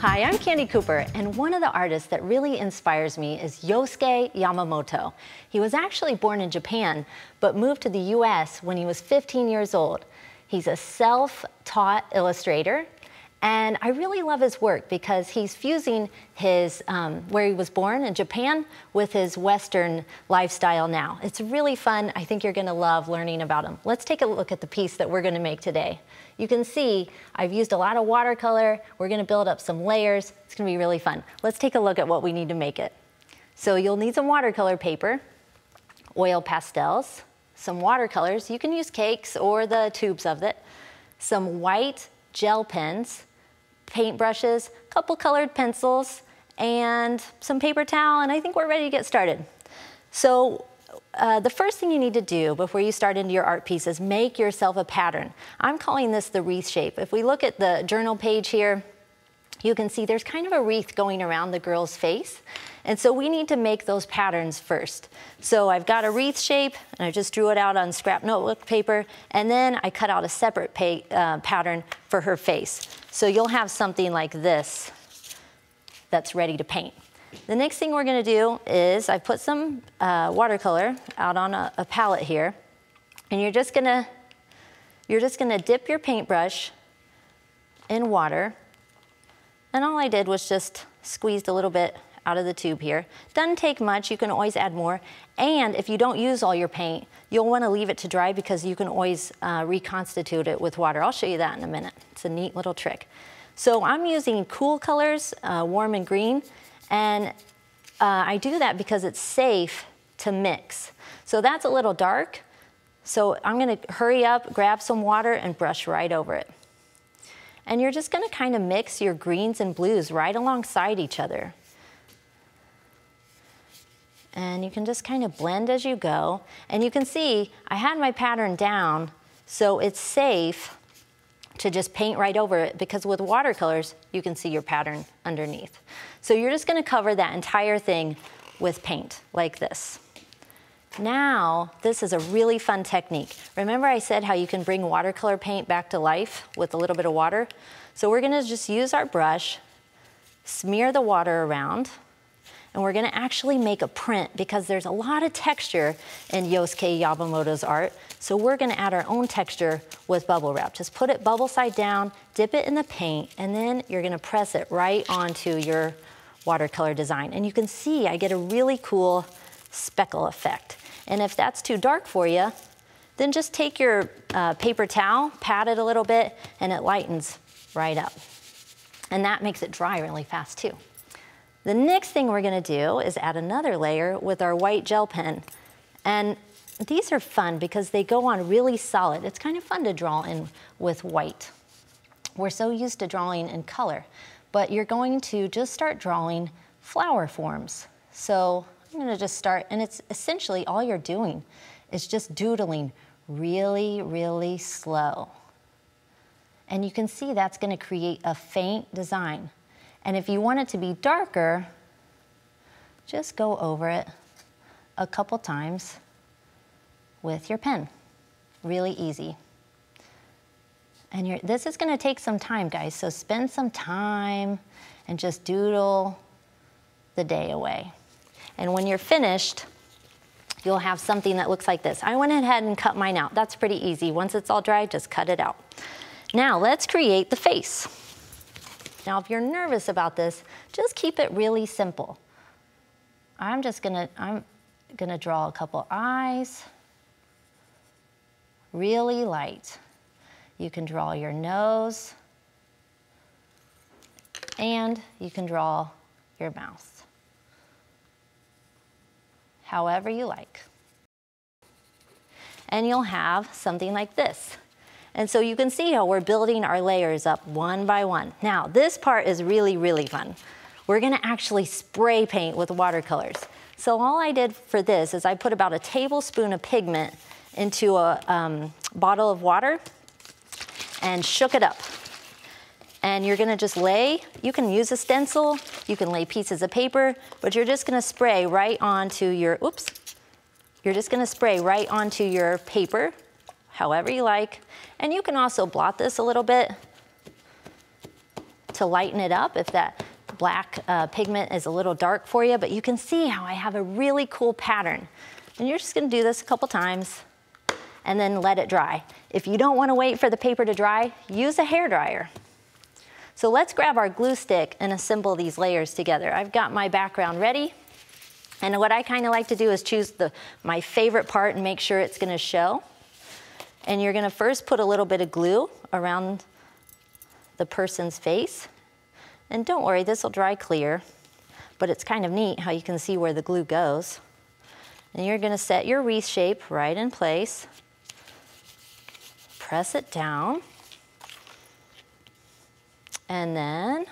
Hi, I'm Candie Cooper, and one of the artists that really inspires me is Yosuke Yamamoto. He was actually born in Japan, but moved to the US when he was 15 years old. He's a self-taught illustrator, and I really love his work because he's fusing his, where he was born in Japan with his Western lifestyle now. It's really fun. I think you're gonna love learning about him. Let's take a look at the piece that we're gonna make today. You can see I've used a lot of watercolor. We're gonna build up some layers. It's gonna be really fun. Let's take a look at what we need to make it. So you'll need some watercolor paper, oil pastels, some watercolors. You can use cakes or the tubes of it, some white gel pens, paintbrushes, a couple colored pencils, and some paper towel, and I think we're ready to get started. So the first thing you need to do before you start into your art piece is make yourself a pattern. I'm calling this the wreath shape. If we look at the journal page here, you can see there's kind of a wreath going around the girl's face. And so we need to make those patterns first. So I've got a wreath shape, and I just drew it out on scrap notebook paper, and then I cut out a separate pattern for her face. So you'll have something like this that's ready to paint. The next thing we're gonna do is I put some watercolor out on a palette here, and you're just gonna dip your paintbrush in water, and all I did was just squeezed a little bit out of the tube here. Doesn't take much, you can always add more. And if you don't use all your paint, you'll wanna leave it to dry because you can always reconstitute it with water. I'll show you that in a minute. It's a neat little trick. So I'm using cool colors, warm and green, and I do that because it's safe to mix. So that's a little dark, so I'm gonna hurry up, grab some water, and brush right over it. And you're just gonna kind of mix your greens and blues right alongside each other. And you can just kind of blend as you go. And you can see I had my pattern down, so it's safe to just paint right over it because with watercolors, you can see your pattern underneath. So you're just gonna cover that entire thing with paint like this. Now, this is a really fun technique. Remember I said how you can bring watercolor paint back to life with a little bit of water? So we're gonna just use our brush, smear the water around, and we're gonna actually make a print because there's a lot of texture in Yosuke Yamamoto's art. So we're gonna add our own texture with bubble wrap. Just put it bubble side down, dip it in the paint, and then you're gonna press it right onto your watercolor design. And you can see I get a really cool speckle effect. And if that's too dark for you, then just take your paper towel, pat it a little bit, and it lightens right up. And that makes it dry really fast too. The next thing we're gonna do is add another layer with our white gel pen. And these are fun because they go on really solid. It's kind of fun to draw in with white. We're so used to drawing in color, but you're going to just start drawing flower forms. So I'm gonna just start, and it's essentially all you're doing is just doodling really, really slow. And you can see that's gonna create a faint design. And if you want it to be darker, just go over it a couple times with your pen. Really easy. And this is gonna take some time, guys, so spend some time and just doodle the day away. And when you're finished, you'll have something that looks like this. I went ahead and cut mine out. That's pretty easy. Once it's all dry, just cut it out. Now let's create the face. Now, if you're nervous about this, just keep it really simple. I'm gonna draw a couple eyes, really light. You can draw your nose, and you can draw your mouth. However you like. And you'll have something like this. And so you can see how we're building our layers up one by one. Now, this part is really, really fun. We're gonna actually spray paint with watercolors. So all I did for this is I put about a tablespoon of pigment into a bottle of water and shook it up. And you're gonna just lay, you can use a stencil, you can lay pieces of paper, but you're just gonna spray right onto your, you're just gonna spray right onto your paper, however you like. And you can also blot this a little bit to to lighten it up if that black pigment is a little dark for you, but you can see how I have a really cool pattern. And you're just gonna do this a couple times and then let it dry. If you don't wanna wait for the paper to dry, use a hairdryer. So let's grab our glue stick and assemble these layers together. I've got my background ready. And what I kind of like to do is choose my favorite part and make sure it's gonna show. And you're gonna first put a little bit of glue around the person's face. And don't worry, this will dry clear, but it's kind of neat how you can see where the glue goes. And you're gonna set your wreath shape right in place. Press it down. And then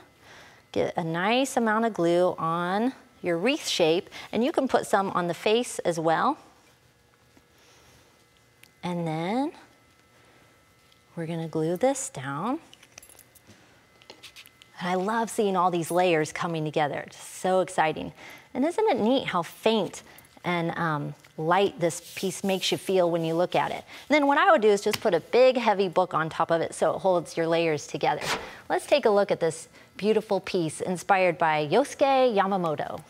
get a nice amount of glue on your wreath shape, and you can put some on the face as well. And then we're gonna glue this down. And I love seeing all these layers coming together. It's so exciting. And isn't it neat how faint and light this piece makes you feel when you look at it? And then what I would do is just put a big heavy book on top of it so it holds your layers together. Let's take a look at this beautiful piece inspired by Yosuke Yamamoto.